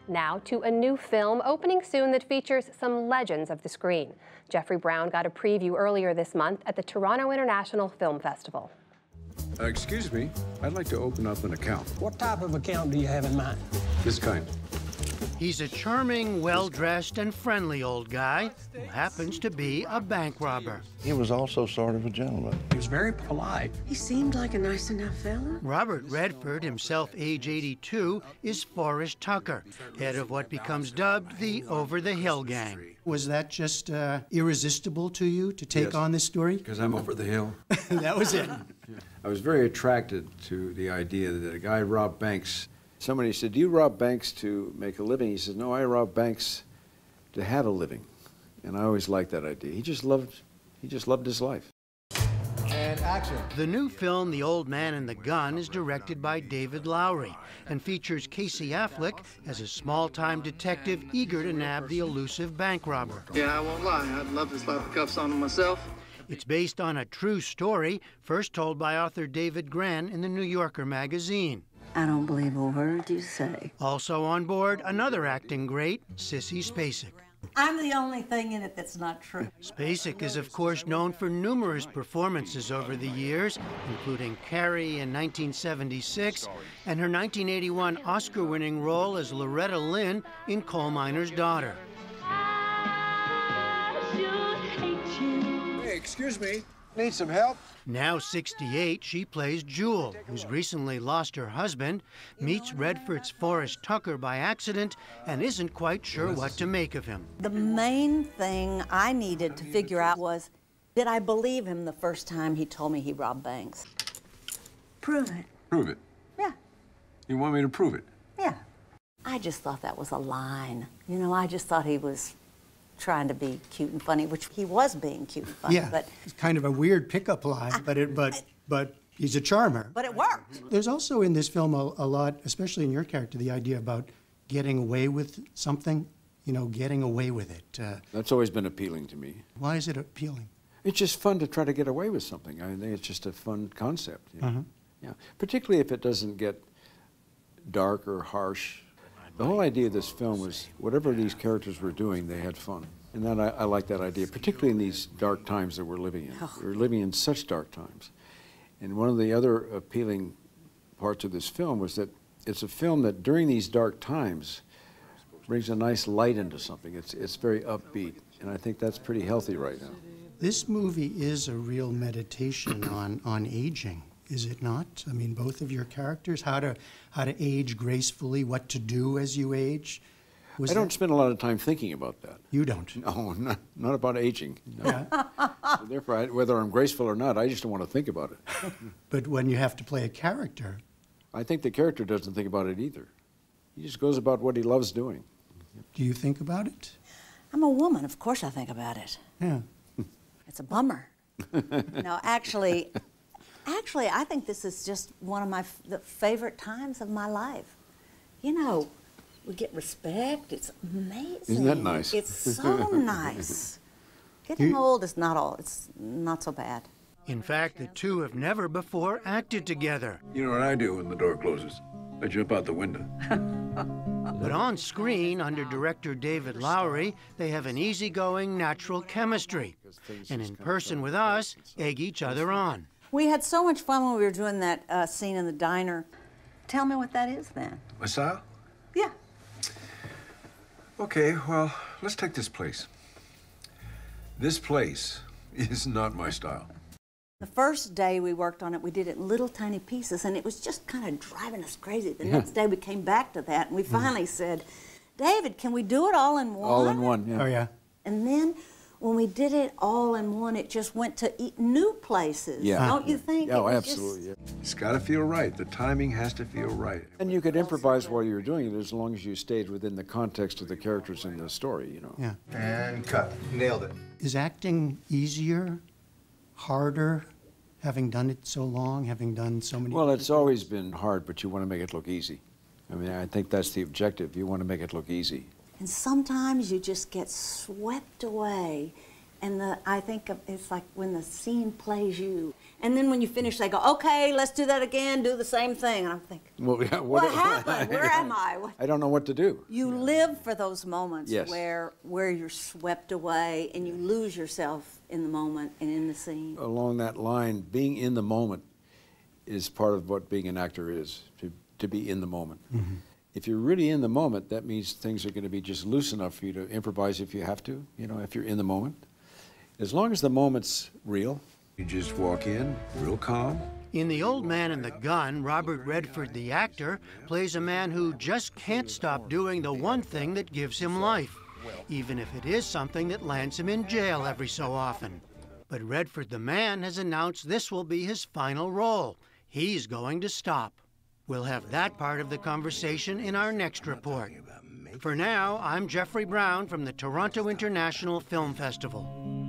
Now to a new film opening soon that features some legends of the screen. Jeffrey Brown got a preview earlier this month at the Toronto International Film Festival. Excuse me, I'd like to open up an account. What type of account do you have in mind? This kind. He's a charming, well-dressed, and friendly old guy who happens to be a bank robber. He was also sort of a gentleman. He was very polite. He seemed like a nice enough fella. Robert Redford, himself age 82, is Forrest Tucker, head of what becomes dubbed the Over-the-Hill Gang. Was that just irresistible to you to take on this story? Because I'm over the hill. That was it. I was very attracted to the idea that a guy robbed banks. Somebody said, "Do you rob banks to make a living?" He said, "No, I rob banks to have a living." And I always liked that idea. He just loved his life. And action. The new film, The Old Man and the Gun, is directed by David Lowery and features Casey Affleck as a small-time detective eager to nab the elusive bank robber. Yeah, I won't lie. I'd love to slap the cuffs on him myself. It's based on a true story, first told by author David Grann in the New Yorker magazine. I don't believe a word you say. Also on board, another acting great, Sissy Spacek. I'm the only thing in it that's not true. Spacek is, of course, known for numerous performances over the years, including Carrie in 1976 and her 1981 Oscar-winning role as Loretta Lynn in Coal Miner's Daughter. Hey, excuse me. Need some help? Now 68, she plays Jewel, who's recently lost her husband, meets Redford's Forrest Tucker by accident, and isn't quite sure what to make of him. The main thing I needed to figure out was, did I believe him the first time he told me he robbed banks? Prove it. Prove it. Yeah. You want me to prove it? Yeah. I just thought that was a line. You know, I just thought he was trying to be cute and funny, which he was being cute and funny. Yeah, but it's kind of a weird pickup line, but he's a charmer. But it worked. There's also in this film a lot, especially in your character, the idea about getting away with something, you know, getting away with it. That's always been appealing to me. Why is it appealing? It's just fun to try to get away with something. I think it's just a fun concept. You know? Yeah, particularly if it doesn't get dark or harsh. The whole idea of this film was whatever these characters were doing, they had fun. And that I like that idea, particularly in these dark times that we're living in. We're living in such dark times. And one of the other appealing parts of this film was that it's a film that during these dark times brings a nice light into something. It's very upbeat, and I think that's pretty healthy right now. This movie is a real meditation on aging, is it not? I mean, both of your characters, how to age gracefully, what to do as you age. I don't spend a lot of time thinking about that. You don't? No, not about aging. No. Yeah. So therefore, whether I'm graceful or not, I just don't want to think about it. But when you have to play a character... I think the character doesn't think about it either. He just goes about what he loves doing. Do you think about it? I'm a woman, of course I think about it. Yeah. It's a bummer. No, actually, I think this is just one of my favorite times of my life. You know, we get respect. It's amazing. Isn't that nice? It's so nice. Getting old is it's not so bad. In fact, the two have never before acted together. You know what I do when the door closes? I jump out the window. But on screen, under director David Lowery, they have an easygoing, natural chemistry. And in person with us, egg each other on. We had so much fun when we were doing that scene in the diner. Tell me what that is, then. My style? Yeah. Okay, well, let's take this place. This place is not my style. The first day we worked on it, we did it in little tiny pieces, and it was just kind of driving us crazy. The next day we came back to that, and we finally said, David, can we do it all in one? All in one, yeah. Oh, yeah. And then when we did it all in one, it just went to new places. Yeah. Don't you think? Oh, absolutely. Yeah. It's got to feel right. The timing has to feel right. And you could improvise while you were doing it as long as you stayed within the context of the characters in the story, you know. Yeah. And cut. Nailed it. Is acting easier, harder, having done it so long, having done so many... Well, it's always been hard, but you want to make it look easy. I mean, I think that's the objective. You want to make it look easy. And sometimes you just get swept away. And I think it's like when the scene plays you, And then when you finish, they go, okay, let's do that again, do the same thing. And I'm thinking, Well, yeah, what happened? Where am I? I don't know what to do. You live for those moments Yes. where you're swept away and you lose yourself in the moment and in the scene. Along that line, being in the moment is part of what being an actor is, to be in the moment. Mm-hmm. If you're really in the moment, that means things are going to be just loose enough for you to improvise if you have to, you know, if you're in the moment. As long as the moment's real. You just walk in, real calm. In The Old Man and the Gun, Robert Redford, the actor, plays a man who just can't stop doing the one thing that gives him life, even if it is something that lands him in jail every so often. But Redford, the man, has announced this will be his final role. He's going to stop. We'll have that part of the conversation in our next report. For now, I'm Jeffrey Brown from the Toronto International Film Festival.